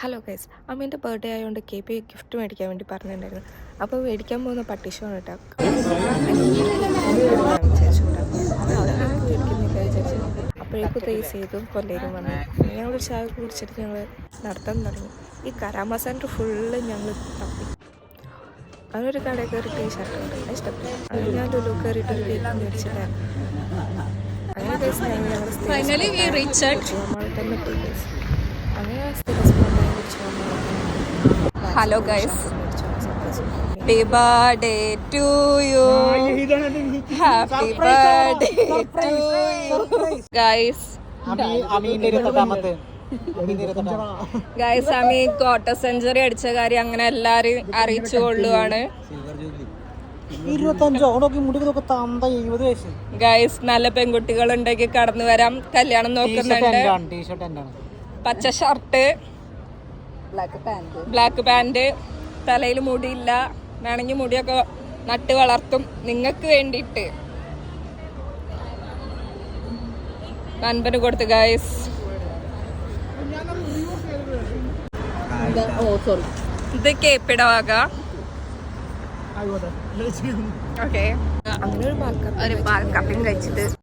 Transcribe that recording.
Hello guys, അമ്മേൻ്റെ birthday ആയതുകൊണ്ട് KP gift മേടിക്കാൻ വേണ്ടി പറഞ്ഞിട്ടുണ്ടായിരുന്നു. അപ്പോൾ മേടിക്കാൻ പോകുന്ന പട്ടിഷമാണ് കേട്ടോ. മേടിക്കുന്നില്ല വിചാരിച്ചു. അപ്പോഴേക്കും റേസ് ചെയ്തും കൊല്ലേരും വന്നു. ഞങ്ങൾ ചായ കുടിച്ചിട്ട് ഞങ്ങൾ നടത്താൻ തുടങ്ങി. ഈ കരാമ സെൻറ്റർ ഫുള്ള് ഞങ്ങൾ തപ്പി. അങ്ങനൊരു കടയിൽ കയറി ടീഷർട്ട് കണ്ടില്ല, ഇഷ്ടപ്പെട്ടു. അത് ഞാൻ ലുലു കയറിയിട്ട് ഒരു കേക്ക് മേടിച്ചിട്ടായിരുന്നു. അങ്ങനെ ഗൈസ് തന്നെ പോയി ഗൈസ്. അങ്ങനെ hello guys, happy birthday to you, happy birthday to you guys. Guys, അമ്മി ക്വാർട്ടർ സെഞ്ചുറി അടിച്ച കാര്യം അങ്ങനെ എല്ലാരും അറിയിച്ചു കൊള്ളുവാണ്. ഗൈസ്, നല്ല പെൺകുട്ടികൾ ഉണ്ടെങ്കിൽ കടന്നു വരാം. കല്യാണം നോക്കുന്നുണ്ട്. പച്ച ഷർട്ട്, ബ്ലാക്ക് പാന്റ്, തലയിൽ മുടിയില്ല, വേണമെങ്കിൽ മുടിയൊക്കെ നട്ട് വളർത്തും നിങ്ങൾക്ക് വേണ്ടിയിട്ട്. നൻപന് കൊടുത്ത് ഗൈസ്. ഇത് കേപ്പിട വക. ഓക്കെ, ഒരു പാൽക്കപ്പിങ് കഴിച്ചിട്ട്